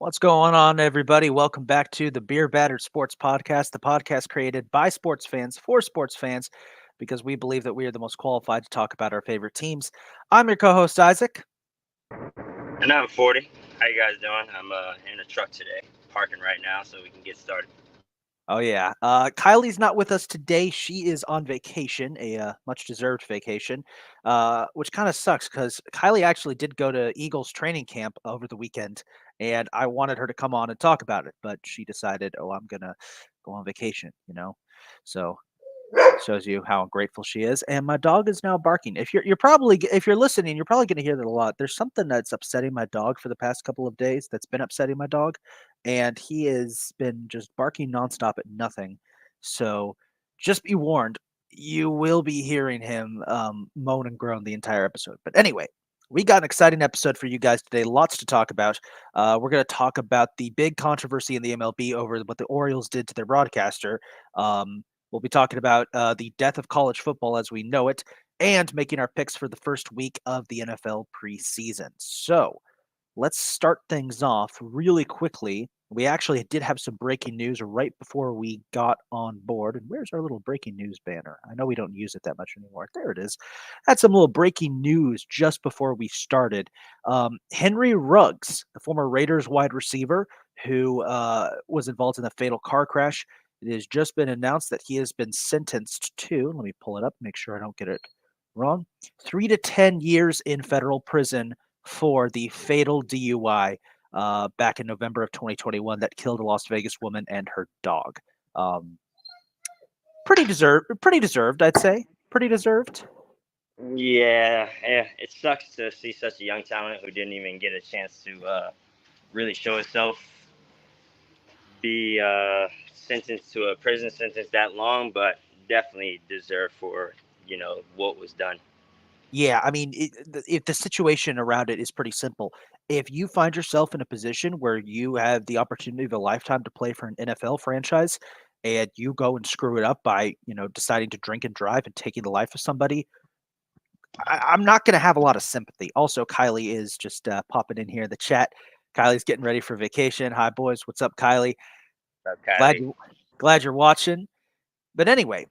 What's going on, everybody? Welcome back to the Beer Battered Sports Podcast, the podcast created by sports fans for sports fans, because we believe that we are the most qualified to talk about our favorite teams. I'm your co-host, Isaac. And I'm 40. How you guys doing? I'm in a truck today, parking right now so we can get started. Oh, yeah. Kylie's not with us today. She is on vacation, a much-deserved vacation, which kind of sucks because Kylie actually did go to Eagles training camp over the weekend, and I wanted her to come on and talk about it, but she decided, oh, I'm going to go on vacation. So shows you how grateful she is. And my dog is now barking. If you're probably if you're listening, you're probably going to hear that a lot. There's something that's upsetting my dog for the past couple of days. That's been upsetting my dog, and he has been just barking nonstop at nothing. So just be warned, you will be hearing him moan and groan the entire episode. But anyway. We got an exciting episode for you guys today. Lots to talk about. We're going to talk about the big controversy in the MLB over what the Orioles did to their broadcaster. We'll be talking about the death of college football as we know it and making our picks for the first week of the NFL preseason. So let's start things off really quickly. We actually did have some breaking news right before we got on board. And where's our little breaking news banner? I know we don't use it that much anymore. There it is. Had some little breaking news just before we started. Henry Ruggs, the former Raiders wide receiver who was involved in the fatal car crash, it has just been announced that he has been sentenced to, let me pull it up, make sure I don't get it wrong, 3 to 10 years in federal prison for the fatal DUI back in November of 2021 that killed a Las Vegas woman and her dog. Um, pretty deserved, I'd say. Pretty deserved. Yeah, it sucks to see such a young talent who didn't even get a chance to really show himself be sentenced to a prison sentence that long, but definitely deserved for what was done. Yeah, I mean, if the situation around it is pretty simple. If you find yourself in a position where you have the opportunity of a lifetime to play for an NFL franchise and you go and screw it up by, deciding to drink and drive and taking the life of somebody, I'm not going to have a lot of sympathy. Also, Kylie is just popping in here in the chat. Kylie's getting ready for vacation. Hi, boys. What's up, Kylie? So, Glad Kylie. you glad you're watching. But anyway,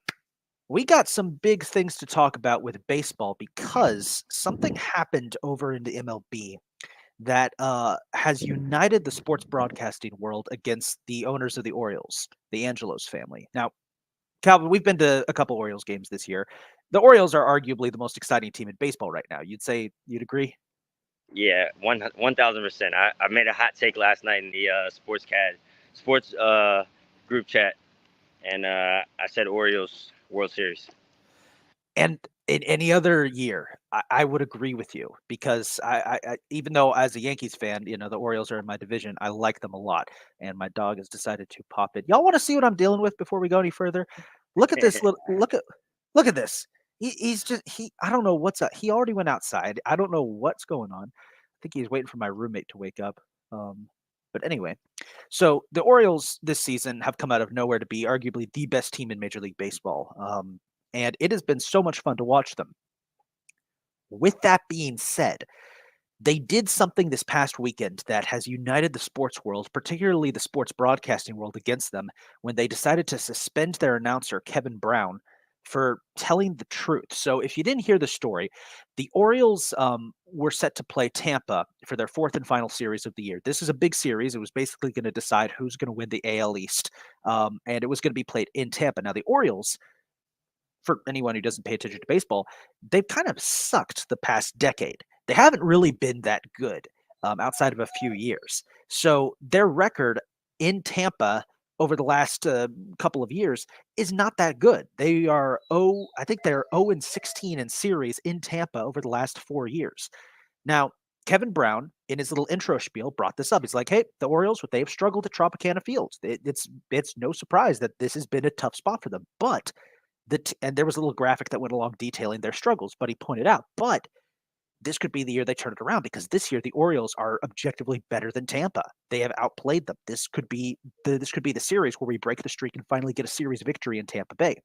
we got some big things to talk about with baseball because something happened over in the MLB that has united the sports broadcasting world against the owners of the Orioles, the Angelos family. Now, Calvin, we've been to a couple Orioles games this year. The Orioles are arguably the most exciting team in baseball right now. You'd agree? Yeah, 1,000%. I made a hot take last night in the sports group chat, and I said Orioles World Series. And in any other year, I would agree with you because even though as a Yankees fan, the Orioles are in my division, I like them a lot. And my dog has decided to pop in. Y'all want to see what I'm dealing with before we go any further? Look at this little look at this. He's just I don't know what's up. He already went outside. I don't know what's going on. I think he's waiting for my roommate to wake up. But anyway, so the Orioles this season have come out of nowhere to be arguably the best team in Major League Baseball. And it has been so much fun to watch them. With that being said, they did something this past weekend that has united the sports world, particularly the sports broadcasting world, against them when they decided to suspend their announcer, Kevin Brown, for telling the truth. So, if you didn't hear the story, the Orioles were set to play Tampa for their fourth and final series of the year. This is a big series. It was basically going to decide who's going to win the AL East, and it was going to be played in Tampa. Now, the Orioles, for anyone who doesn't pay attention to baseball, they've kind of sucked the past decade. They haven't really been that good outside of a few years. So their record in Tampa over the last couple of years is not that good. They are I think they're 0-16 in series in Tampa over the last 4 years. Now, Kevin Brown, in his little intro spiel, brought this up. He's like, "Hey, the Orioles, what they've struggled at Tropicana Fields. It's no surprise that this has been a tough spot for them, but." And there was a little graphic that went along detailing their struggles, but he pointed out, but this could be the year they turn it around because this year the Orioles are objectively better than Tampa. They have outplayed them. This could be the series where we break the streak and finally get a series victory in Tampa Bay.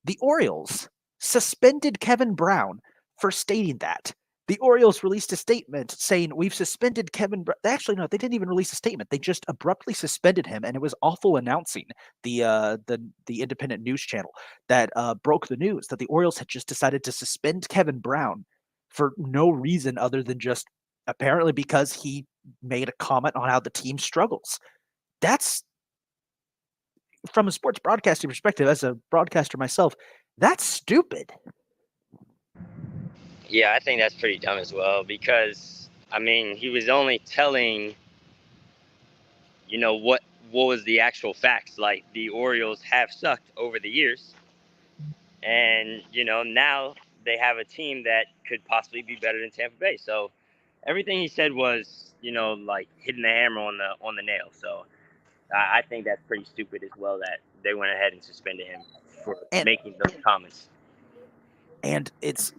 The Orioles suspended Kevin Brown for stating that. The Orioles released a statement saying we've suspended Kevin. Actually, no, they didn't even release a statement. They just abruptly suspended him, and it was awful announcing the independent news channel that broke the news that the Orioles had just decided to suspend Kevin Brown for no reason other than just apparently because he made a comment on how the team struggles. That's from a sports broadcasting perspective, as a broadcaster myself, that's stupid. Yeah, I think that's pretty dumb as well because I mean he was only telling what was the actual facts. Like the Orioles have sucked over the years, and now they have a team that could possibly be better than Tampa Bay. So everything he said was like hitting the hammer on the nail. So I think that's pretty stupid as well that they went ahead and suspended him for And making those comments. and it's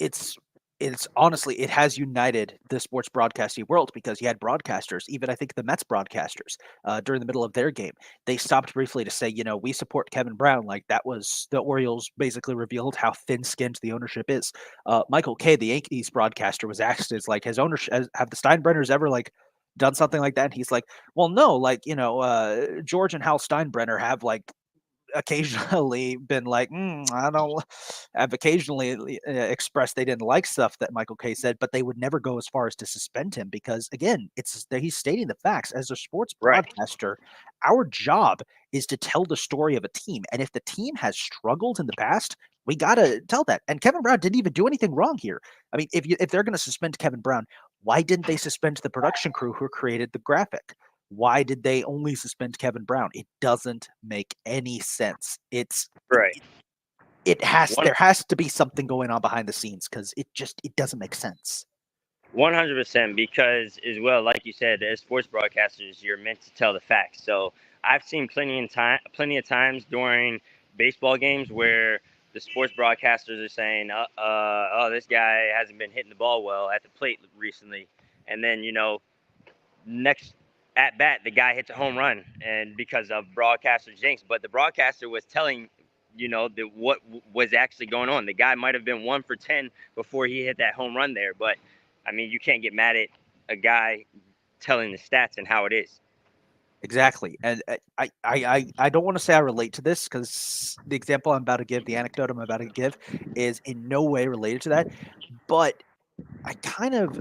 honestly, it has united the sports broadcasting world because you had broadcasters, even I think the Mets broadcasters, during the middle of their game, they stopped briefly to say, we support Kevin Brown. Like that was the Orioles basically revealed how thin-skinned the ownership is. Michael Kay, the Yankees broadcaster, was asked, "Is like his ownership have the Steinbrenners ever like done something like that?" And he's like, "Well, no, like George and Hal Steinbrenner have like occasionally been like, I don't, have occasionally expressed they didn't like stuff that Michael Kay said, but they would never go as far as to suspend him because, again, it's that he's stating the facts. As a sports Right. broadcaster, our job is to tell the story of a team. And if the team has struggled in the past, we got to tell that. And Kevin Brown didn't even do anything wrong here. I mean, if they're going to suspend Kevin Brown, why didn't they suspend the production crew who created the graphic? Why did they only suspend Kevin Brown? It doesn't make any sense. Right. It has One there has to be something going on behind the scenes because it doesn't make sense. 100% because as well, like you said, as sports broadcasters, you're meant to tell the facts. So I've seen plenty of times during baseball games where the sports broadcasters are saying, "Oh, this guy hasn't been hitting the ball well at the plate recently," and then next at bat, the guy hits a home run, and because of broadcaster jinx. But the broadcaster was telling, what was actually going on. The guy might have been 1 for 10 before he hit that home run there. But I mean, you can't get mad at a guy telling the stats and how it is. Exactly, and I don't want to say I relate to this because the example I'm about to give, the anecdote I'm about to give, is in no way related to that. But I kind of,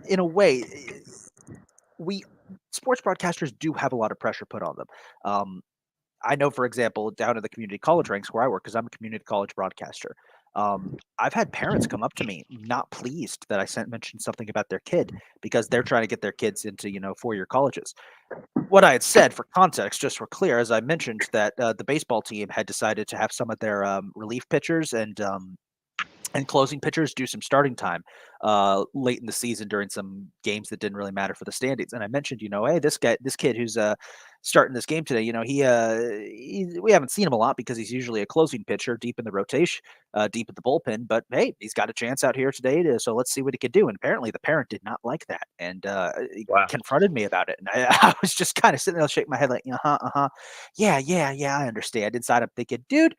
in a way, we sports broadcasters do have a lot of pressure put on them. Um, I know, for example, down in the community college ranks where I work, because I'm a community college broadcaster, I've had parents come up to me not pleased that I sent mentioned something about their kid because they're trying to get their kids into 4-year colleges. What I had said, for context, just for clear, as I mentioned that the baseball team had decided to have some of their relief pitchers and closing pitchers do some starting time late in the season during some games that didn't really matter for the standings. And I mentioned, hey, this kid who's starting this game today, we haven't seen him a lot because he's usually a closing pitcher deep in the rotation, deep at the bullpen. But hey, he's got a chance out here today, so let's see what he could do. And apparently, the parent did not like that and he Wow. confronted me about it. And I was just kind of sitting there shaking my head like, yeah, I understand. Inside, I'm thinking, dude,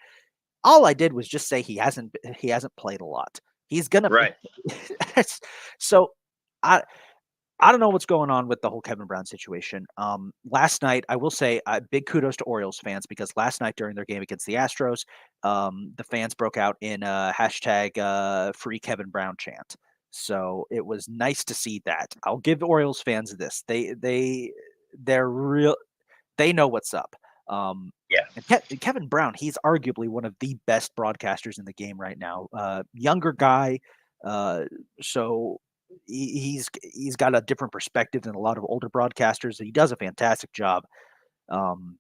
all I did was just say he hasn't played a lot. He's gonna Right. so I I don't know what's going on with the whole Kevin Brown situation. Last night, I will say, big kudos to Orioles fans because last night during their game against the Astros, the fans broke out in hashtag free Kevin Brown chant. So it was nice to see that. I'll give Orioles fans this. They're real. They know what's up. Yeah. And Kevin Brown, he's arguably one of the best broadcasters in the game right now. Younger guy, uh, so he's got a different perspective than a lot of older broadcasters. He does a fantastic job. Um,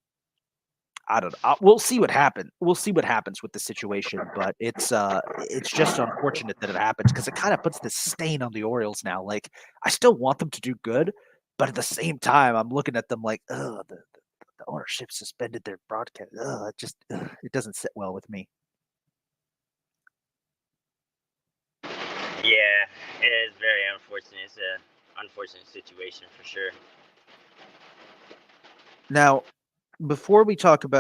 I don't know. We'll see what happens. We'll see what happens with the situation, but it's just unfortunate that it happens because it kind of puts this stain on the Orioles now. Like I still want them to do good, but at the same time, I'm looking at them like, oh, the ownership suspended their broadcast. It doesn't sit well with me. Yeah, it is very unfortunate. It's a unfortunate situation for sure. Now, Before we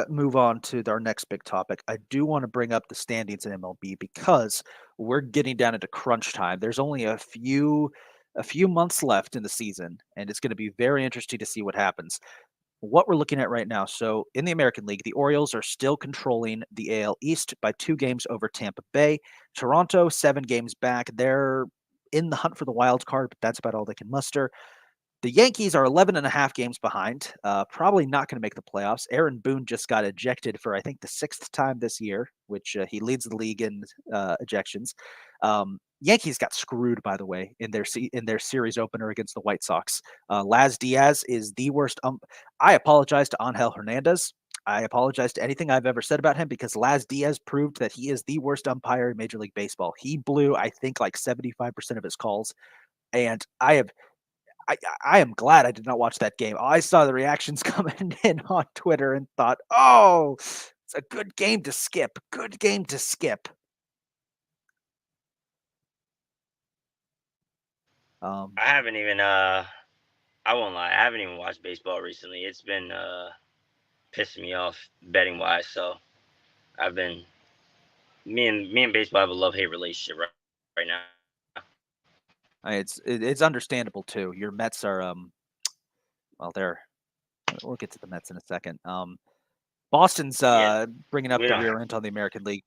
move on to our next big topic, I do want to bring up the standings in MLB because we're getting down into crunch time. There's only a few months left in the season, and it's going to be very interesting to see what happens. What we're looking at right now. So in the American League, the Orioles are still controlling the AL East by 2 games over Tampa Bay. Toronto, 7 games back. They're in the hunt for the wild card, but that's about all they can muster. The Yankees are 11 and a half games behind, probably not going to make the playoffs. Aaron Boone just got ejected for, I think, the sixth time this year, which he leads the league in ejections. Yankees got screwed, by the way, in their series opener against the White Sox. Laz Diaz is the worst. I apologize to Angel Hernandez. I apologize to anything I've ever said about him because Laz Diaz proved that he is the worst umpire in Major League Baseball. He blew, I think, like 75% of his calls, and I am glad I did not watch that game. I saw the reactions coming in on Twitter and thought, "Oh, it's a good game to skip. Good game to skip." Um, I haven't even I won't lie, I haven't even watched baseball recently. It's been pissing me off betting wise. So I've been me and baseball have a love hate relationship right now. it's understandable too. Your Mets are well, they're we'll get to the Mets in a second. Boston's Yeah, bringing up we the don't rear have. end on the American League.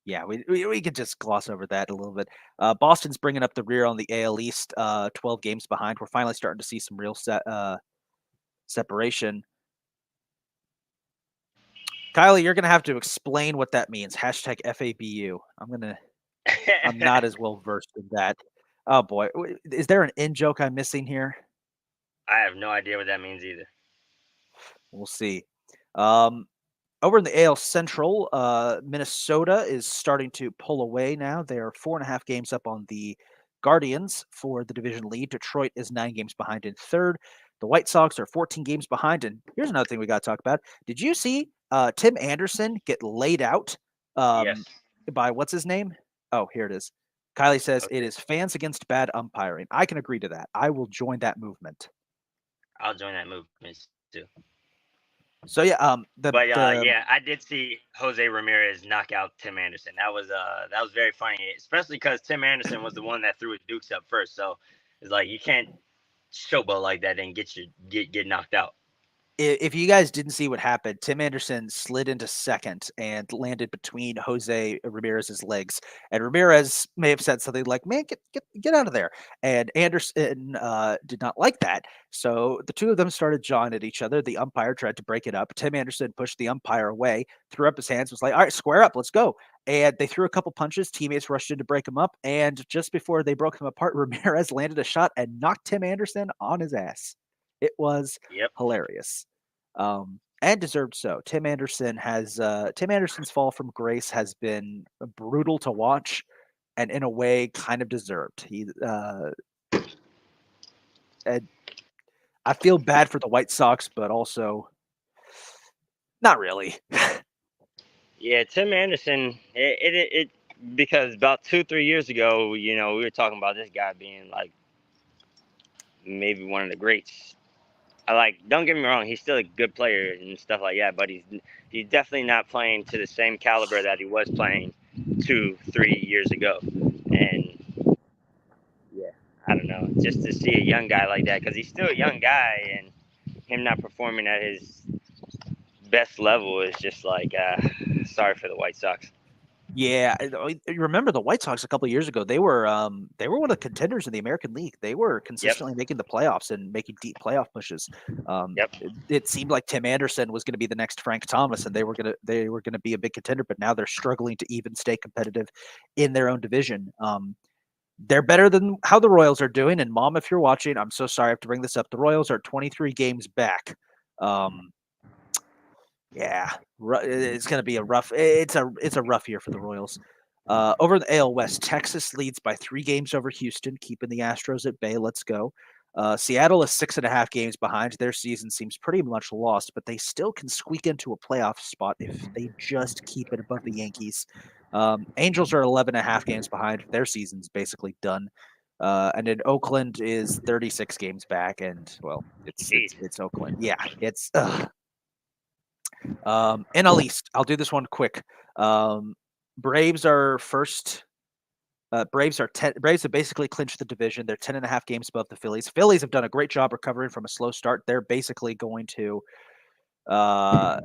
Yeah, we could just gloss over that a little bit. Boston's bringing up the rear on the AL East, 12 games behind. We're finally starting to see some real separation. Kylie, you're gonna have to explain what that means. Hashtag FABU. I'm not as well versed in that. Oh boy, is there an in joke I'm missing here? I have no idea what that means either. We'll see. Um, Over in the AL Central, Minnesota is starting to pull away now. They are 4.5 games up on the Guardians for the division lead. Detroit is 9 games behind in third. The White Sox are 14 games behind. And here's another thing we got to talk about. Did you see Tim Anderson get laid out Yes. um, by what's his name? Oh, here it is. Kylie says it Okay. is fans against bad umpiring. I can agree to that. I will join that movement. I'll join that movement too. So yeah, But the yeah, I did see Jose Ramirez knock out Tim Anderson. That was very funny, especially because Tim Anderson was the one that threw his dukes up first. So it's like you can't showboat like that and get knocked out. if you guys didn't see what happened, Tim Anderson slid into second and landed between Jose Ramirez's legs. And Ramirez may have said something like, "Man, get out of there." And Anderson did not like that. So the two of them started jawing at each other. The umpire tried to break it up. Tim Anderson pushed the umpire away, threw up his hands, was like, "All right, square up, let's go." And they threw a couple punches. Teammates rushed in to break him up. And just before they broke him apart, Ramirez landed a shot and knocked Tim Anderson on his ass. It was Yep. hilarious, and deserved so. Tim Anderson's fall from grace has been brutal to watch, and in a way, kind of deserved. And I feel bad for the White Sox, but also not really. Yeah, Tim Anderson. Because about 2 3 years ago, we were talking about this guy being like maybe one of the greats. I like. Don't get me wrong, he's still a good player and stuff like that, but he's definitely not playing to the same caliber that he was playing 2 3 years ago. And yeah, I don't know, just to see a young guy like that, because he's still a young guy, and him not performing at his best level is just like, sorry for the White Sox. Yeah, you remember the White Sox a couple of years ago? They were one of the contenders in the American League. They were Yep, consistently making the playoffs and making deep playoff pushes. yep, It seemed like Tim Anderson was going to be the next Frank Thomas, and they were gonna be a big contender. But now they're struggling to even stay competitive in their own division. They're better than how the Royals are doing. And Mom, if you're watching, I'm so sorry I have to bring this up. The Royals are 23 games back. Um, yeah, it's going to be a rough. It's a rough year for the Royals. Over in the AL West, Texas leads by 3 games over Houston, keeping the Astros at bay. Let's go. Seattle is 6.5 games behind. Their season seems pretty much lost, but they still can squeak into a playoff spot if they just keep it above the Yankees. Angels are 11.5 games behind. Their season's basically done. And then Oakland is 36 games back, and well, it's jeez. it's it's Oakland. Yeah, it's ugh. NL East. I'll do this one quick. Um, Braves are first. Braves have basically clinched the division. They're 10.5 games above the Phillies. Phillies have done a great job recovering from a slow start. Uh,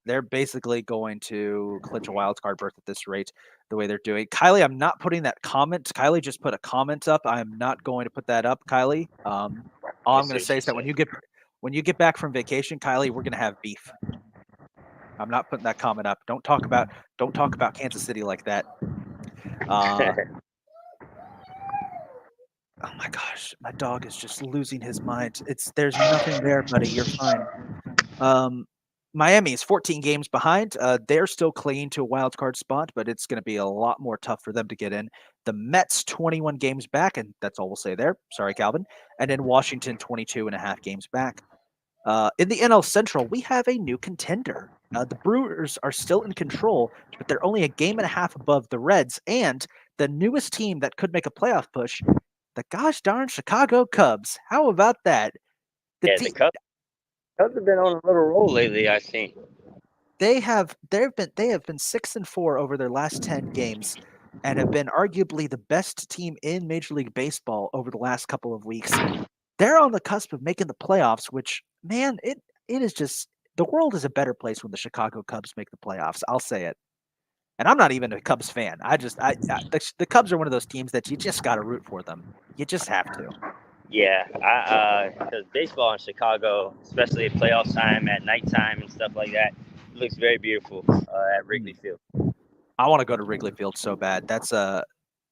they're basically going to clinch a wild card berth at this rate, the way they're doing. Kylie, I'm not putting that comment. Kylie just put a comment up. I'm not going to put that up, Kylie. All I'm Let's going see to what say she is that said. when you get back from vacation, Kylie, we're going to have beef. I'm not putting that comment up. Don't talk about Kansas City like that. Uh, oh my gosh, my dog is just losing his mind. There's nothing there, buddy. You're fine. Um, Miami is 14 games behind. They're still clinging to a wild card spot, but it's going to be a lot more tough for them to get in. The Mets 21 games back, and that's all we'll say there. Sorry, Calvin. And then Washington 22.5 games back. In the NL Central, we have a new contender. The Brewers are still in control, but they're only a game and a half above the Reds. And the newest team that could make a playoff push, the gosh darn Chicago Cubs. How about that? The Yeah, the team Cubs have been on a little roll lately. I've seen. they have been 6-4 over their last 10 games and have been arguably the best team in Major League Baseball over the last couple of weeks. They're on the cusp of making the playoffs, which man, it is just the world is a better place when the Chicago Cubs make the playoffs. I'll say it. And I'm not even a Cubs fan. The Cubs are one of those teams that you just got to root for them. You just have to. Yeah, I because baseball in Chicago, especially at playoff time at nighttime and stuff like that, looks very beautiful at Wrigley Mm. Field. I want to go to Wrigley Field so bad.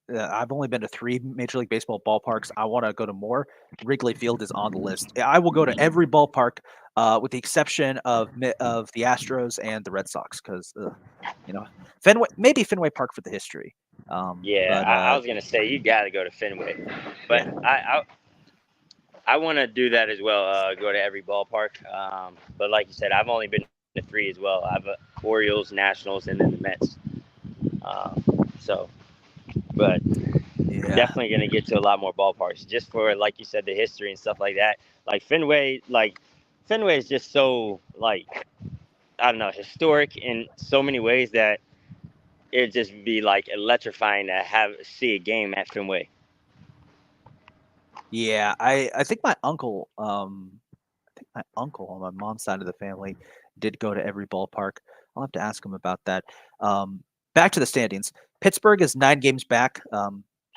I've only been to 3 Major League Baseball ballparks. I want to go to more. Wrigley Field is on the list. I will go to every ballpark, with the exception of the Astros and the Red Sox, because you know Fenway Park for the history. Yeah, But I was gonna say you got to go to Fenway, but yeah, I want to do that as well. Go to every ballpark. But like you said, I've only been to 3 as well. I have Orioles, Nationals, and then the Mets. Um, so, but yeah, definitely gonna get to a lot more ballparks just for like you said the history and stuff like that. Fenway is just so like I don't know historic in so many ways that it'd just be like electrifying to have see a game at Fenway. yeah. I think my uncle on my mom's side of the family did go to every ballpark. I'll have to ask him about that. Um, Back to the standings. Pittsburgh is 9 games back.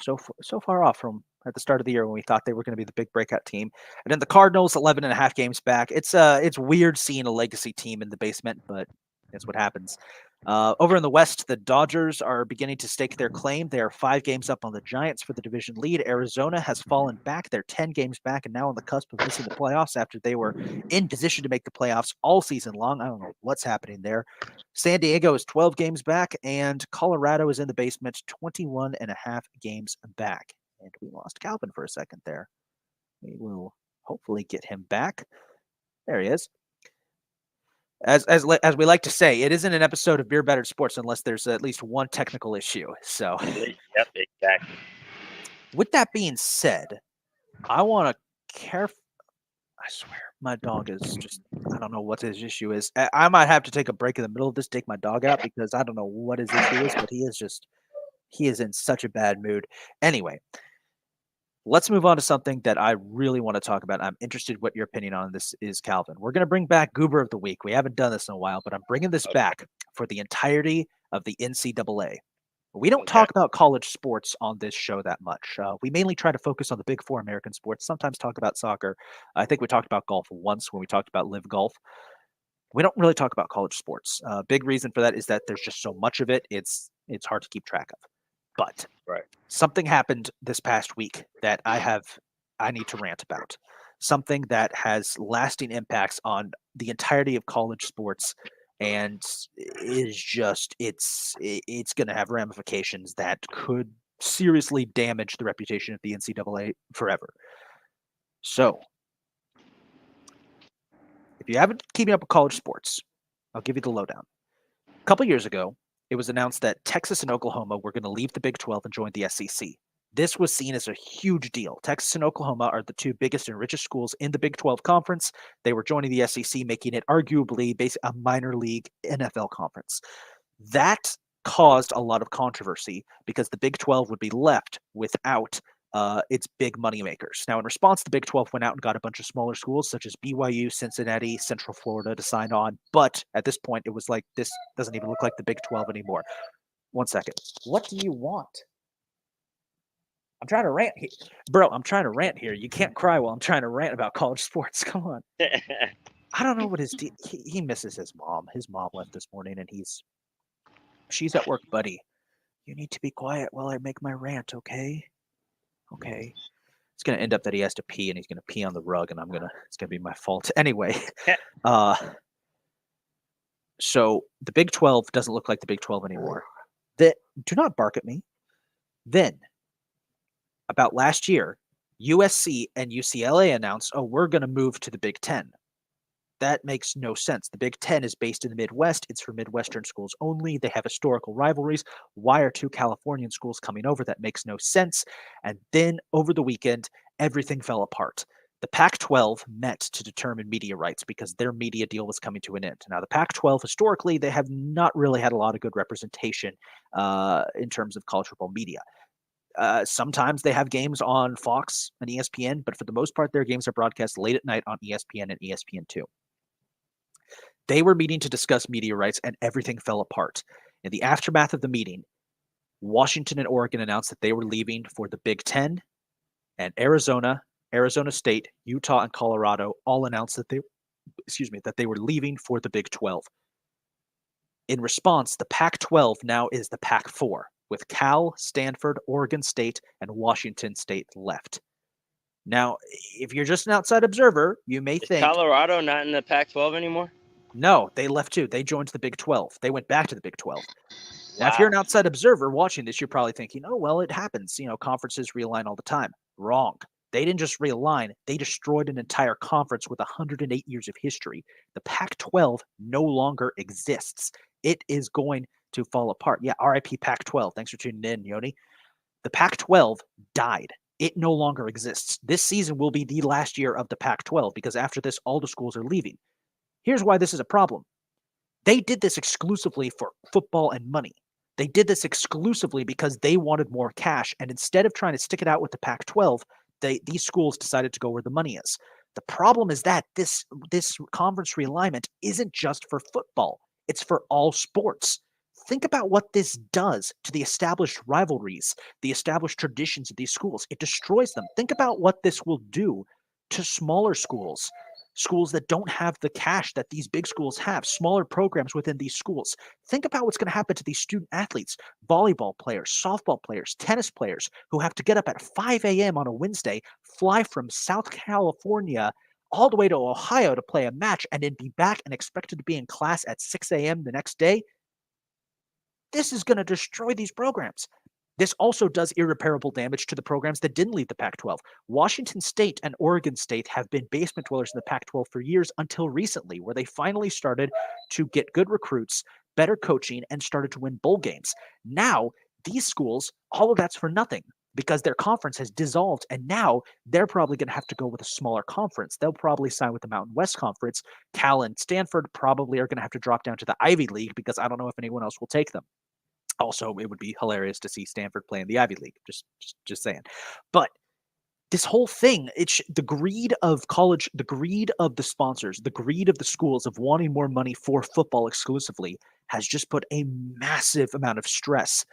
So far off from at the start of the year when we thought they were going to be the big breakout team. And then the Cardinals 11.5 games back. It's weird seeing a legacy team in the basement, but it's what happens. Over in the West, the Dodgers are beginning to stake their claim. They are 5 games up on the Giants for the division lead. Arizona has fallen back. They're 10 games back and now on the cusp of missing the playoffs after they were in position to make the playoffs all season long. I don't know what's happening there. San Diego is 12 games back, and Colorado is in the basement, 21.5 games back. And we lost Calvin for a second there. We will hopefully get him back. There he is. As we like to say, it isn't an episode of Beer Battered Sports unless there's at least one technical issue. So, Yep, exactly. with that being said, I want to care. I swear, my dog is just. I don't know what his issue is. I might have to take a break in the middle of this, take my dog out because I don't know what his issue is, but he is in such a bad mood. Anyway, let's move on to something that I really want to talk about. I'm interested what your opinion on this is, Calvin. We're going to bring back Goober of the Week. We haven't done this in a while, but I'm bringing this Okay. back for the entirety of the NCAA. We don't Okay. talk about college sports on this show that much. We mainly try to focus on the big four American sports, sometimes talk about soccer. I think we talked about golf once when we talked about live golf. We don't really talk about college sports. Big reason for that is that there's just so much of it. It's hard to keep track of. But Right. something happened this past week that I need to rant about. Something that has lasting impacts on the entirety of college sports and is just it's going to have ramifications that could seriously damage the reputation of the NCAA forever. So, if you haven't keeping up with college sports, I'll give you the lowdown. A couple years ago, it was announced that Texas and Oklahoma were going to leave the Big 12 and join the SEC. This was seen as a huge deal. Texas and Oklahoma are the two biggest and richest schools in the Big 12 conference. They were joining the SEC, making it arguably a minor league NFL conference. That caused a lot of controversy because the Big 12 would be left without its big moneymakers. Now, in response, the Big 12 went out and got a bunch of smaller schools such as BYU, Cincinnati, Central Florida to sign on. But at this point, it was like, this doesn't even look like the Big 12 anymore. 1 second. What do you want? I'm trying to rant here. Bro, I'm trying to rant here. You can't cry while I'm trying to rant about college sports. Come on. I don't know what he misses his mom. His mom left this morning and she's at work, buddy. You need to be quiet while I make my rant, okay? Okay. It's gonna end up that he has to pee and he's gonna pee on the rug and it's gonna be my fault. Anyway, uh so the Big 12 doesn't look like the Big 12 anymore. Do not bark at me. Then about last year, USC and UCLA announced, oh, we're going to move to the Big 10. That makes no sense. The Big 10 is based in the Midwest. It's for Midwestern schools only. They have historical rivalries. Why are two Californian schools coming over? That makes no sense. And then over the weekend, everything fell apart. The Pac-12 met to determine media rights because their media deal was coming to an end. Now, the Pac-12, historically, they have not really had a lot of good representation in terms of college football media. Sometimes they have games on Fox and ESPN, but for the most part, their games are broadcast late at night on ESPN and ESPN2. They were meeting to discuss media rights, and everything fell apart. In the aftermath of the meeting, Washington and Oregon announced that they were leaving for the Big 10, and Arizona State, Utah, and Colorado all announced that they were leaving for the Big 12. In response, the Pac-12 now is the Pac-4, with Cal, Stanford, Oregon State, and Washington State left. Now, if you're just an outside observer, you may think... Is Colorado not in the Pac-12 anymore? No, they left too. They joined the Big 12. They went back to the Big 12. Now, Wow. if you're an outside observer watching this, you're probably thinking, oh, well, it happens. Conferences realign all the time. Wrong. They didn't just realign. They destroyed an entire conference with 108 years of history. The Pac-12 no longer exists. It is going to fall apart. Yeah, RIP Pac-12. Thanks for tuning in, Yoni. The Pac-12 died. It no longer exists. This season will be the last year of the Pac-12 because after this, all the schools are leaving. Here's why this is a problem. They did this exclusively for football and money. They did this exclusively because they wanted more cash. And instead of trying to stick it out with the Pac-12, these schools decided to go where the money is. The problem is that this conference realignment isn't just for football. It's for all sports. Think about what this does to the established rivalries, the established traditions of these schools. It destroys them. Think about what this will do to smaller schools that don't have the cash that these big schools have, smaller programs within these schools. Think about what's going to happen to these student athletes, volleyball players, softball players, tennis players who have to get up at 5 a.m. on a Wednesday, fly from South California all the way to Ohio to play a match, and then be back and expected to be in class at 6 a.m. the next day. This is going to destroy these programs. This also does irreparable damage to the programs that didn't leave the Pac-12. Washington State and Oregon State have been basement dwellers in the Pac-12 for years until recently, where they finally started to get good recruits, better coaching, and started to win bowl games. Now, these schools, all of that's for nothing because their conference has dissolved, and now they're probably going to have to go with a smaller conference. They'll probably sign with the Mountain West Conference. Cal and Stanford probably are going to have to drop down to the Ivy League because I don't know if anyone else will take them. Also, it would be hilarious to see Stanford play in the Ivy League. Just saying. But this whole thing, it's the greed of college, the greed of the sponsors, the greed of the schools of wanting more money for football exclusively has just put a massive amount of stress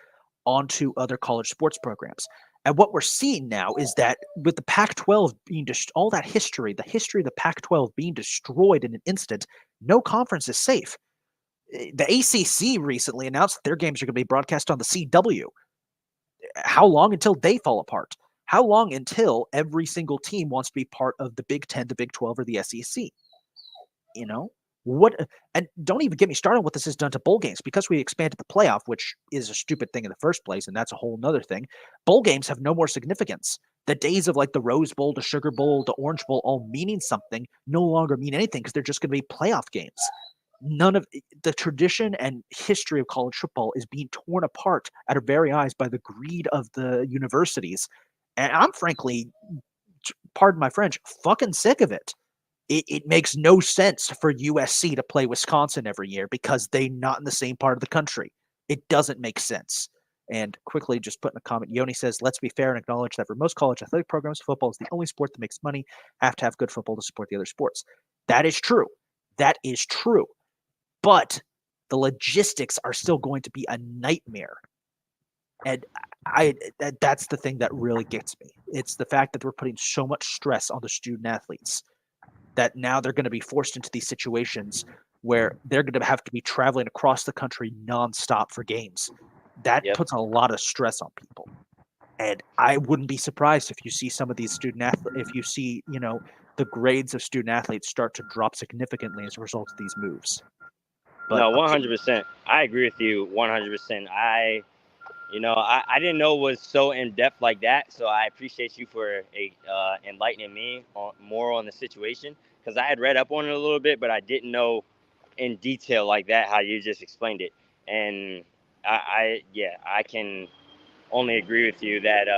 onto other college sports programs. And what we're seeing now is that with the Pac-12 being all that history, the history of the Pac-12 being destroyed in an instant, no conference is safe. The ACC recently announced that their games are going to be broadcast on the CW. How long until they fall apart? How long until every single team wants to be part of the Big 10, the Big 12, or the SEC? What? And don't even get me started on what this has done to bowl games, because we expanded the playoff, which is a stupid thing in the first place, and that's a whole nother thing. Bowl games have no more significance. The days of like the Rose Bowl, the Sugar Bowl, the Orange Bowl all meaning something no longer mean anything because they're just going to be playoff games. None of the tradition and history of college football is being torn apart at our very eyes by the greed of the universities. And I'm frankly, pardon my French, fucking sick of it. It makes no sense for USC to play Wisconsin every year because they're not in the same part of the country. It doesn't make sense. And quickly, just put in a comment, Yoni says, let's be fair and acknowledge that for most college athletic programs, football is the only sport that makes money. Have to have good football to support the other sports. That is true. That is true. But the logistics are still going to be a nightmare. And that's the thing that really gets me. It's the fact that we're putting so much stress on the student athletes that now they're going to be forced into these situations where they're going to have to be traveling across the country nonstop for games. That Yep. puts a lot of stress on people. And I wouldn't be surprised if you see some of these student athletes, if you see, the grades of student athletes start to drop significantly as a result of these moves. But No, 100%. I agree with you 100%. I didn't know it was so in depth like that. So I appreciate you for enlightening me more on the situation, because I had read up on it a little bit, but I didn't know in detail like that how you just explained it. And I can only agree with you that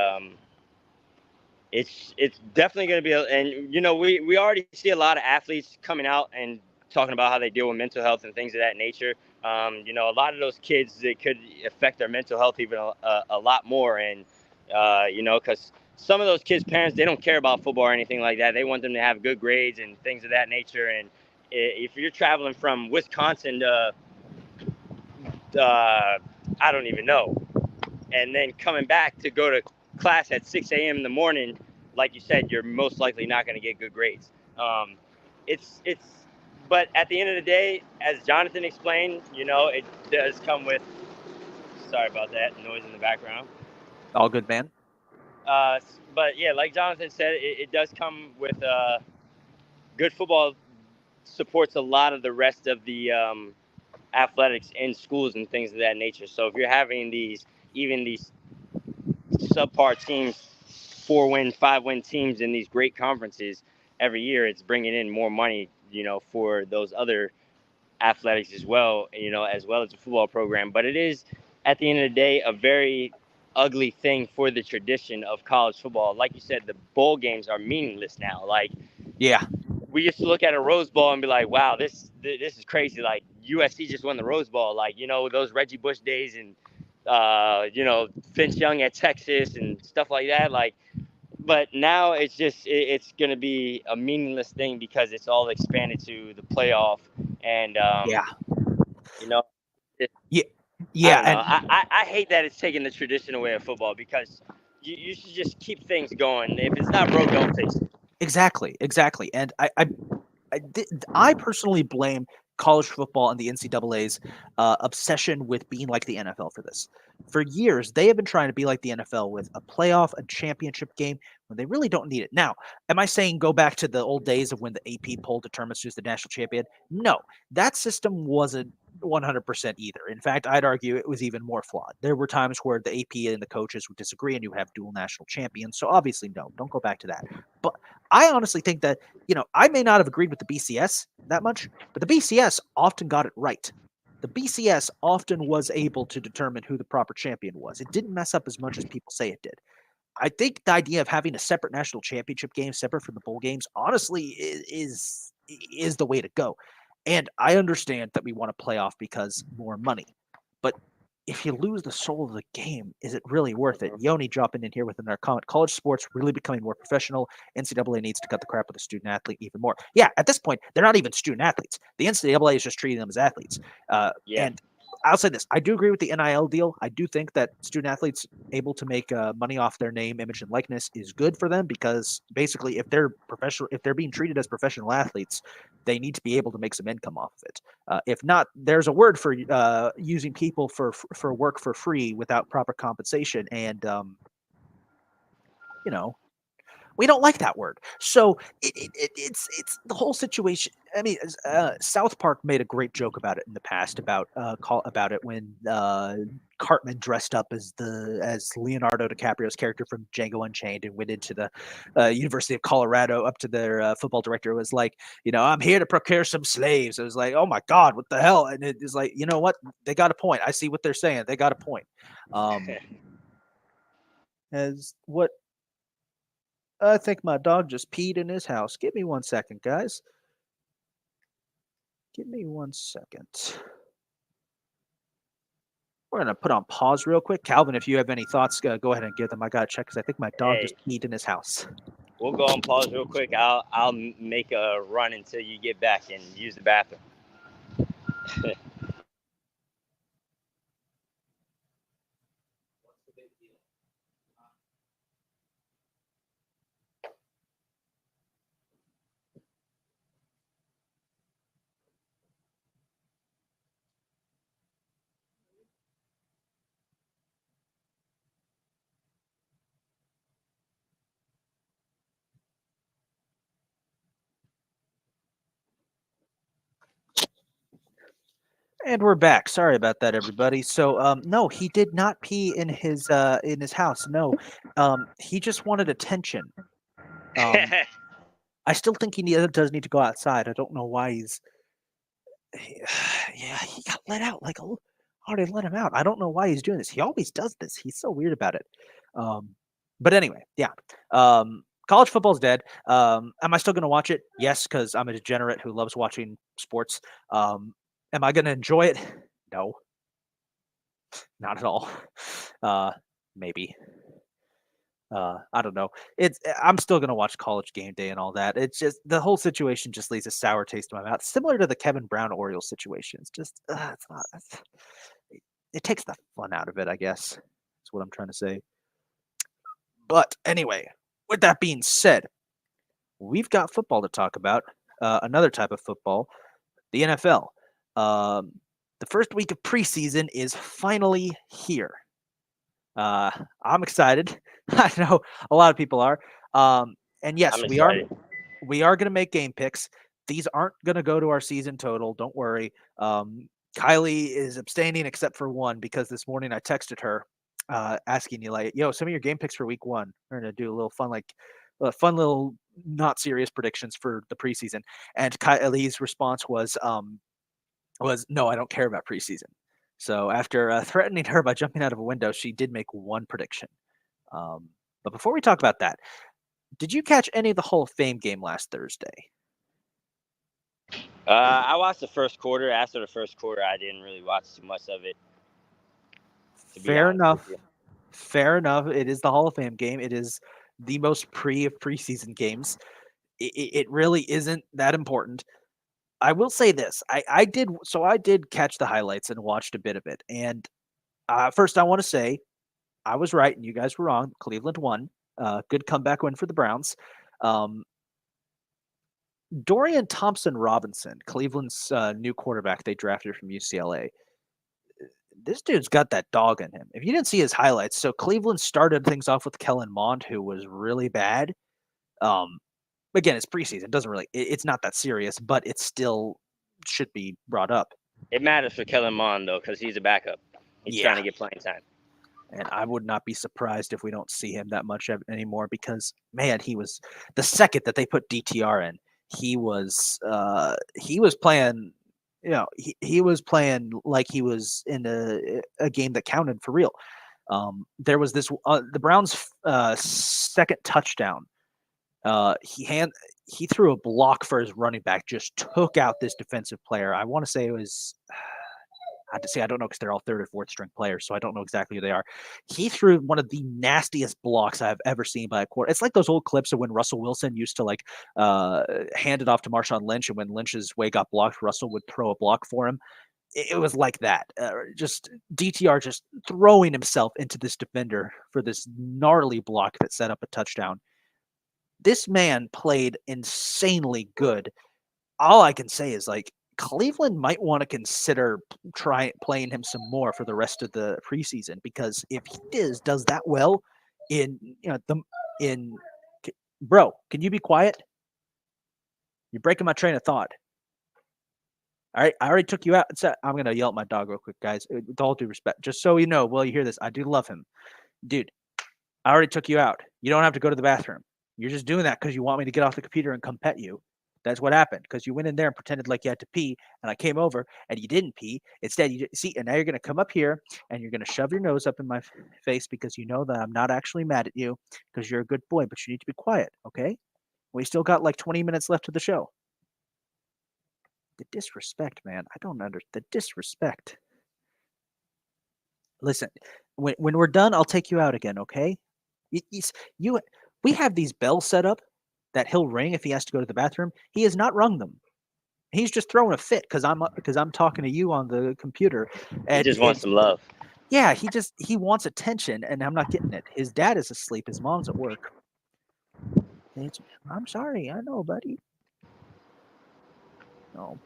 it's definitely going to be and we already see a lot of athletes coming out and talking about how they deal with mental health and things of that nature. A lot of those kids, it could affect their mental health even a lot more. And because some of those kids' parents, they don't care about football or anything like that. They want them to have good grades and things of that nature. And if you're traveling from Wisconsin to I don't even know, and then coming back to go to class at 6 a.m. in the morning, like you said, you're most likely not going to get good grades. It's, but at the end of the day, as Jonathan explained, it does come with. Sorry about that noise in the background. all good, man. But yeah, like Jonathan said, it does come with good football supports a lot of the rest of the athletics in schools and things of that nature. So if you're having these subpar teams, 4-win, 5-win teams in these great conferences every year, it's bringing in more money, for those other athletics as well, as well as the football program. But it is, at the end of the day, a very ugly thing for the tradition of college football. Like you said, the bowl games are meaningless now. Like, Yeah. we used to look at a Rose Bowl and be like, wow, this is crazy. Like, USC just won the Rose Bowl. Like, those Reggie Bush days and, Vince Young at Texas and stuff like that. Like, but now it's just it's going to be a meaningless thing because it's all expanded to the playoff. And Yeah. you know it, Yeah. I Yeah. don't know, And I hate that it's taking the tradition away of football, because you should just keep things going. If it's not broke, don't fix it. exactly. Exactly. And I personally blame college football and the NCAA's obsession with being like the NFL for this. For years, they have been trying to be like the NFL with a playoff, a championship game when they really don't need it. Now, am I saying go back to the old days of when the AP poll determines who's the national champion? No, that system wasn't 100% either. In fact, I'd argue it was even more flawed. There were times where the AP and the coaches would disagree and you would have dual national champions. So obviously, no, don't go back to that. But I honestly think that I may not have agreed with the BCS that much, but the BCS often got it right. The BCS often was able to determine who the proper champion was. It didn't mess up as much as people say it did. I think the idea of having a separate national championship game separate from the bowl games, honestly, is the way to go. And I understand that we want to play off because more money, but if you lose the soul of the game, is it really worth it? Yoni dropping in here with another comment. College sports really becoming more professional. NCAA needs to cut the crap with the student athlete even more. Yeah, at this point, they're not even student athletes. The NCAA is just treating them as athletes. Yeah. And I'll say this: I do agree with the NIL deal. I do think that student athletes able to make money off their name, image, and likeness is good for them because basically, if they're being treated as professional athletes, they need to be able to make some income off of it. If not, there's a word for using people for work for free without proper compensation, and you know We don't like that word. So it's the whole situation. I mean, South Park made a great joke about it in the past about it when Cartman dressed up as Leonardo DiCaprio's character from Django Unchained and went into the University of Colorado up to their football director, was like, I'm here to procure some slaves. It was like, oh my god, what the hell? And it is like, you know what? They got a point. I see what they're saying. They got a point. As what I think my dog just peed in his house. Give me 1 second, guys. Give me 1 second. We're going to put on pause real quick. Calvin, if you have any thoughts, go ahead and give them. I got to check because I think my dog just Hey, peed in his house. we'll go on pause real quick. I'll make a run until you get back and use the bathroom. And we're back. Sorry about that, everybody. So, no, he did not pee in his house. No, he just wanted attention. Um, I still think does need to go outside. I don't know why yeah, he got let out. Like, already let him out. I don't know why he's doing this. He always does this. He's so weird about it. Um, but anyway, yeah. College football's dead. Am I still going to watch it? Yes, because I'm a degenerate who loves watching sports. Am I going to enjoy it? No, not at all. Maybe. I don't know. I'm still gonna watch College Game Day and all that. It's just the whole situation just leaves a sour taste in my mouth, similar to the Kevin Brown Orioles situation. It's just it's not. It takes the fun out of it, I guess. That's what I'm trying to say. But anyway, with that being said, we've got football to talk about. Another type of football, the NFL. Um, the first week of preseason is finally here. I'm excited. I know a lot of people are. And yes, I'm excited. we are going to make game picks. These aren't going to go to our season total. Don't worry. Kylie is abstaining except for one because this morning I texted her asking you like, "Yo, some of your game picks for week one. We're going to do a little fun, like fun little not serious predictions for the preseason." And Kylie's response was no, I don't care about preseason. So after threatening her by jumping out of a window, she did make one prediction. But before we talk about that, did you catch any of the Hall of Fame game last Thursday? I watched the first quarter. After the first quarter, I didn't really watch too much of it, to be Fair honest with enough. you. Fair enough. It is the Hall of Fame game. It is the most pre of preseason games. It really isn't that important. I will say this. I did catch the highlights and watched a bit of it. And first, I want to say I was right and you guys were wrong. Cleveland won. Good comeback win for the Browns. Um, Dorian Thompson Robinson, Cleveland's new quarterback they drafted from UCLA. This dude's got that dog in him. If you didn't see his highlights, so Cleveland started things off with Kellen Mond, who was really bad. Um, again, it's preseason; it doesn't really, it's not that serious, but it still should be brought up. It matters for Kellen Mond though, because he's a backup. He's Yeah, trying to get playing time. and I would not be surprised if we don't see him that much anymore because man, he was the second that they put DTR in, he was playing. He was playing like he was in a game that counted for real. There was this the Browns' second touchdown. He threw a block for his running back, just took out this defensive player. I want to say it was. I have to say I don't know because they're all third or fourth string players, so I don't know exactly who they are. He threw one of the nastiest blocks I've ever seen by a quarter. It's like those old clips of when Russell Wilson used to like hand it off to Marshawn Lynch, and when Lynch's way got blocked, Russell would throw a block for him. It was like that. Just DTR just throwing himself into this defender for this gnarly block that set up a touchdown. This man played insanely good. All I can say is like Cleveland might want to consider playing him some more for the rest of the preseason because if he does that well in the in Bro, can you be quiet? You're breaking my train of thought. All right, I already took you out. I'm gonna yell at my dog real quick, guys. With all due respect, just so you know, while you hear this, I do love him, dude. I already took you out. You don't have to go to the bathroom. You're just doing that because you want me to get off the computer and come pet you. That's what happened because you went in there and pretended like you had to pee, and I came over and you didn't pee. Instead, you see, and now you're gonna come up here and you're gonna shove your nose up in my face because you know that I'm not actually mad at you because you're a good boy, but you need to be quiet, okay? We still got like 20 minutes left of the show. The disrespect, man. I don't the disrespect. Listen, when we're done, I'll take you out again, okay? You, we have these bells set up that he'll ring if he has to go to the bathroom. He has not rung them. He's just throwing a fit because I'm talking to you on the computer, He just wants and some love. yeah, he wants attention, and I'm not getting it. His dad is asleep. His mom's at work. I'm sorry. I know, buddy. No.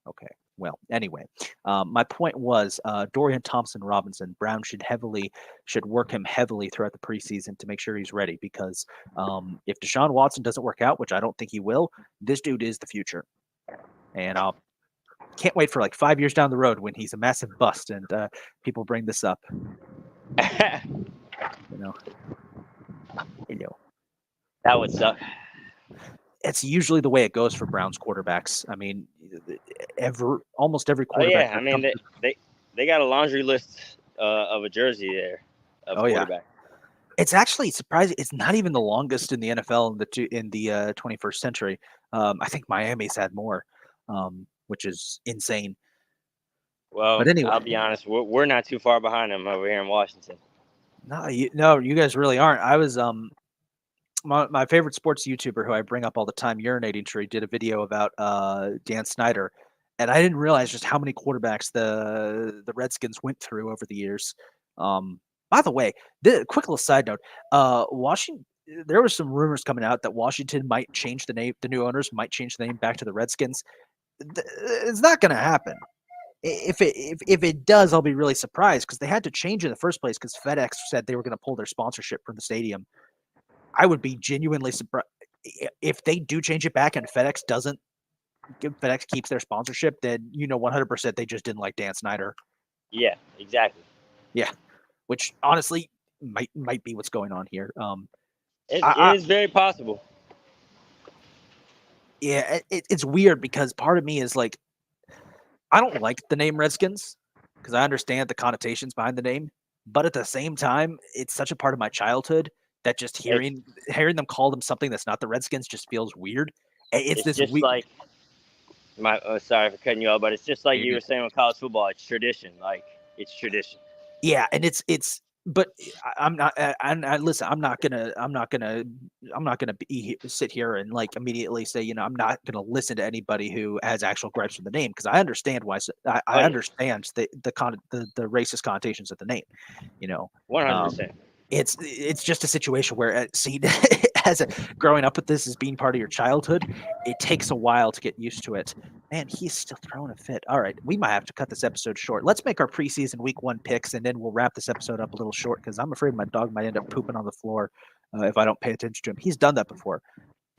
Okay. Well, anyway, my point was Dorian Thompson Robinson. Brown should work him heavily throughout the preseason to make sure he's ready because if Deshaun Watson doesn't work out, which I don't think he will, this dude is the future, and I can't wait for like 5 years down the road when he's a massive bust and people bring this up. You know, that would suck. It's usually the way it goes for Browns quarterbacks. I mean, almost every quarterback. Oh yeah, I mean they got a laundry list of a jersey there of quarterback. Yeah. It's actually surprising. It's not even the longest in the NFL in the 21st century. I think Miami's had more, which is insane. Well, but anyway, I'll be honest, we're not too far behind them over here in Washington. No, you guys really aren't. I was my favorite sports YouTuber who I bring up all the time, Urinating Tree, did a video about Dan Snyder, and I didn't realize just how many quarterbacks the Redskins went through over the years. By the way, quick little side note: Washington. There were some rumors coming out that Washington might change the name. The new owners might change the name back to the Redskins. It's not going to happen. If it does, I'll be really surprised because they had to change in the first place because FedEx said they were going to pull their sponsorship from the stadium. I would be genuinely surprised if they do change it back and FedEx keeps their sponsorship. Then 100% they just didn't like Dan Snyder. Yeah, exactly. Yeah, which honestly might be what's going on here. It is very possible. Yeah, it's weird because part of me is like, I don't like the name Redskins because I understand the connotations behind the name, but at the same time, it's such a part of my childhood that just hearing them call them something that's not the Redskins just feels weird. It's this just like sorry for cutting you off, but it's just like you were saying with college football. It's tradition. Like it's tradition. Yeah, and it's. But I'm not. Listen. I'm not gonna sit here and like immediately say, I'm not gonna listen to anybody who has actual gripes with the name because I understand why. I understand the racist connotations of the name. 100%. It's just a situation where growing up with this as being part of your childhood, it takes a while to get used to it. Man, he's still throwing a fit. All right, we might have to cut this episode short. Let's make our preseason week 1 picks, and then we'll wrap this episode up a little short because I'm afraid my dog might end up pooping on the floor if I don't pay attention to him. He's done that before.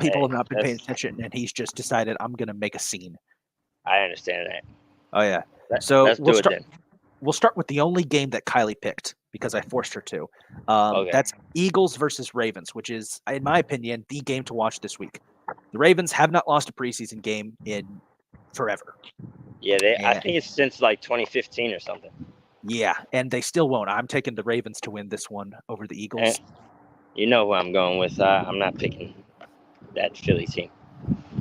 People have not been paying attention, and he's just decided I'm going to make a scene. I understand that. Oh yeah. So let's do it then. We'll start with the only game that Kylie picked because I forced her to. Okay. That's Eagles versus Ravens, which is, in my opinion, the game to watch this week. The Ravens have not lost a preseason game in forever. Yeah, I think it's since like 2015 or something. Yeah, and they still won't. I'm taking the Ravens to win this one over the Eagles. And you know who I'm going with. I'm not picking that Philly team.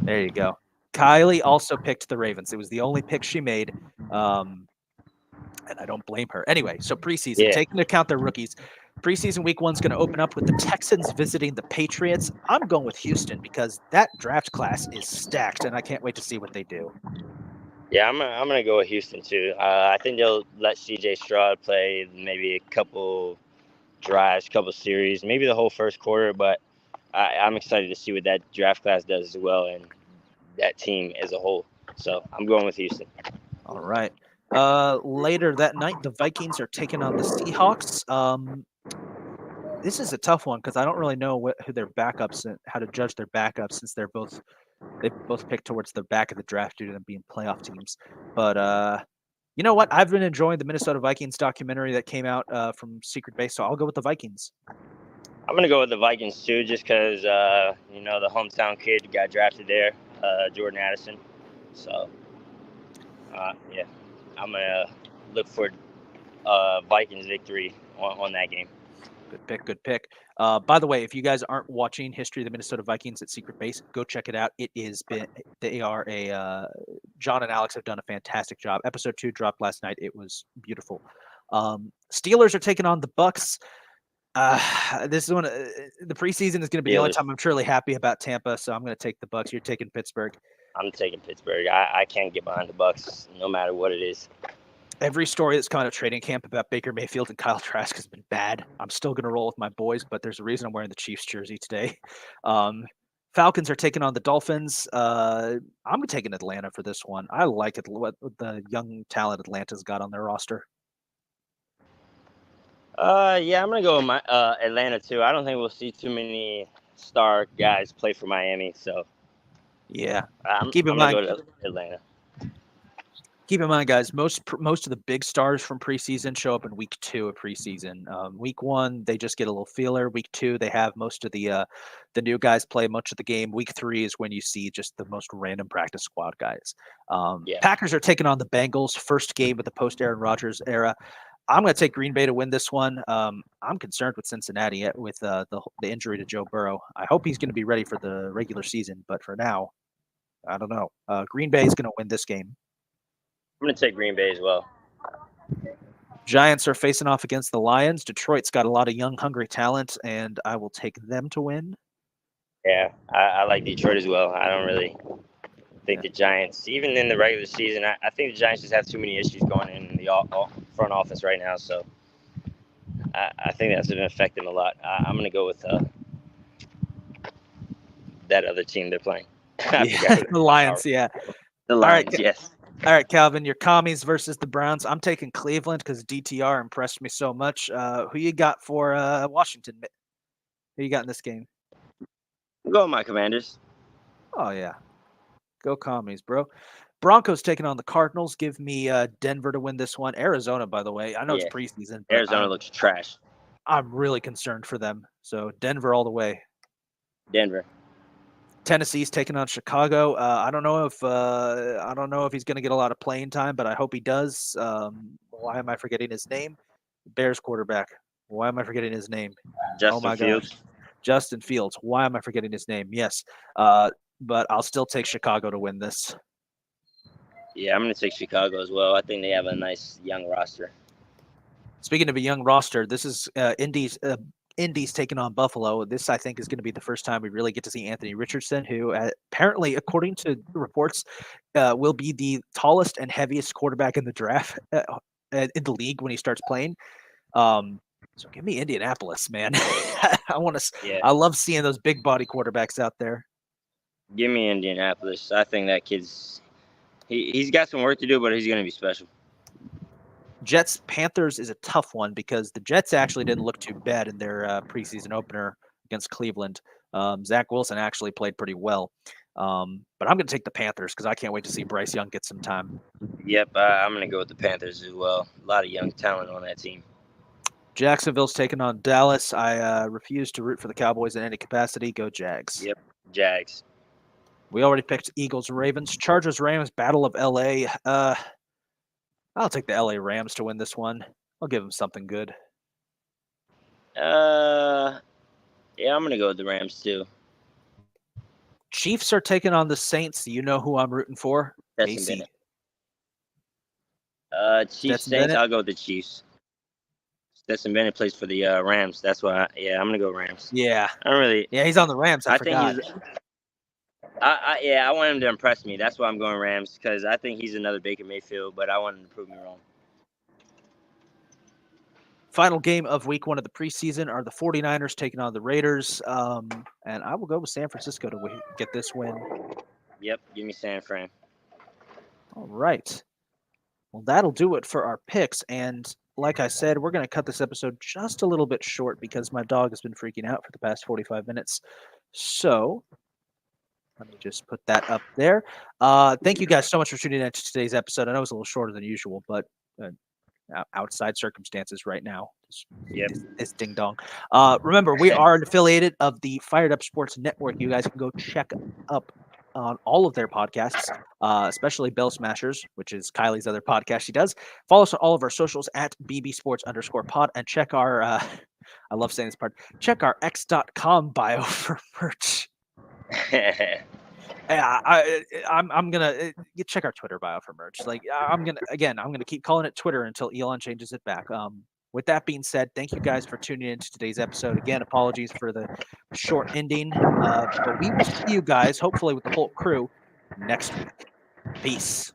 There you go. Kylie also picked the Ravens. It was the only pick she made. And I don't blame her. Anyway, so preseason, take into account their rookies. Preseason week 1's going to open up with the Texans visiting the Patriots. I'm going with Houston because that draft class is stacked, and I can't wait to see what they do. Yeah, I'm going to go with Houston, too. I think they'll let C.J. Stroud play maybe a couple drives, couple series, maybe the whole first quarter, but I'm excited to see what that draft class does as well and that team as a whole. So I'm going with Houston. All right. Later that night, the Vikings are taking on the Seahawks. This is a tough one because I don't really know who their backups and how to judge their backups since they've both picked towards the back of the draft due to them being playoff teams. But you know what? I've been enjoying the Minnesota Vikings documentary that came out from Secret Base, so I'll go with the Vikings. I'm gonna go with the Vikings too, just because the hometown kid got drafted there, Jordan Addison. So yeah, I'm gonna look for Vikings victory on that game. Good pick. Good pick. By the way, if you guys aren't watching History of the Minnesota Vikings at Secret Base, go check it out. They are John and Alex have done a fantastic job. Episode 2 dropped last night. It was beautiful. Steelers are taking on the Bucks. This is the preseason is going to be the only time I'm truly happy about Tampa, so I'm going to take the Bucks. You're taking Pittsburgh. I'm taking Pittsburgh. I can't get behind the Bucks no matter what it is. Every story that's come out of training camp about Baker Mayfield and Kyle Trask has been bad. I'm still going to roll with my boys, but there's a reason I'm wearing the Chiefs jersey today. Falcons are taking on the Dolphins. I'm taking Atlanta for this one. I like it, what the young talent Atlanta's got on their roster. Yeah, I'm gonna go with my Atlanta too. I don't think we'll see too many star guys play for Miami, so yeah. I'm gonna go to Atlanta. Keep in mind, guys, most of the big stars from preseason show up in week 2 of preseason. Week 1, they just get a little feeler. Week 2, they have most of the new guys play much of the game. Week 3 is when you see just the most random practice squad guys. Packers are taking on the Bengals, first game of the post-Aaron Rodgers era. I'm going to take Green Bay to win this one. I'm concerned with Cincinnati with the injury to Joe Burrow. I hope he's going to be ready for the regular season, but for now, I don't know. Green Bay is going to win this game. I'm going to take Green Bay as well. Giants are facing off against the Lions. Detroit's got a lot of young, hungry talent, and I will take them to win. Yeah, I like Detroit as well. I don't really think the Giants, even in the regular season, I think the Giants just have too many issues going in the front office right now. So I think that's going to affect them a lot. I'm going to go with that other team they're playing. The Lions, yeah. The Lions, yes. All right, Calvin, your Commies versus the Browns. I'm taking Cleveland because DTR impressed me so much. Who you got for Washington? Who you got in this game? Go with my Commanders. Oh, yeah. Go Commies, bro. Broncos taking on the Cardinals. Give me Denver to win this one. Arizona, by the way. I know it's preseason. But Arizona looks trash. I'm really concerned for them. So Denver all the way. Denver. Tennessee's taking on Chicago. I don't know if he's going to get a lot of playing time, but I hope he does. Why am I forgetting his name? Bears quarterback. Why am I forgetting his name? Justin Fields. Gosh. Justin Fields. Why am I forgetting his name? Yes. But I'll still take Chicago to win this. Yeah, I'm going to take Chicago as well. I think they have a nice young roster. Speaking of a young roster, this is Indy's taking on Buffalo. This, I think, is going to be the first time we really get to see Anthony Richardson, who apparently, according to reports, will be the tallest and heaviest quarterback in the draft in the league when he starts playing. So give me Indianapolis, man. I love seeing those big body quarterbacks out there. Give me Indianapolis. I think that kid's he's got some work to do, but he's going to be special. Jets Panthers is a tough one because the Jets actually didn't look too bad in their preseason opener against Cleveland. Zach Wilson actually played pretty well. But I'm going to take the Panthers because I can't wait to see Bryce Young get some time. Yep, I'm going to go with the Panthers as well. A lot of young talent on that team. Jacksonville's taking on Dallas. I refuse to root for the Cowboys in any capacity. Go Jags. Yep, Jags. We already picked Eagles and Ravens. Chargers Rams, Battle of L.A. I'll take the L.A. Rams to win this one. I'll give them something good. Yeah, I'm going to go with the Rams too. Chiefs are taking on the Saints. You know who I'm rooting for? Stetson Bennett. Chiefs, Saints, I'll go with the Chiefs. Stetson Bennett plays for the Rams. That's why, I'm going to go Rams. Yeah. I don't really. Yeah, he's on the Rams. I forgot. Think I want him to impress me. That's why I'm going Rams, because I think he's another Baker Mayfield, but I want him to prove me wrong. Final game of week 1 of the preseason are the 49ers taking on the Raiders. And I will go with San Francisco to get this win. Yep, give me San Fran. All right. Well, that'll do it for our picks. And like I said, we're going to cut this episode just a little bit short because my dog has been freaking out for the past 45 minutes. So let me just put that up there. Thank you guys so much for tuning in to today's episode. I know it's a little shorter than usual, but outside circumstances right now. Yep. This ding dong. Remember, we are an affiliated of the Fired Up Sports Network. You guys can go check up on all of their podcasts, especially Bell Smashers, which is Kylie's other podcast she does. Follow us on all of our socials at bbsports_pod and check our, I love saying this part, check our x.com bio for merch. Yeah, I'm gonna check our Twitter bio for merch. Like I'm gonna keep calling it Twitter until Elon changes it back. With that being said, thank you guys for tuning in to today's episode. Again, apologies for the short ending, but we will see you guys hopefully with the whole crew next week. Peace.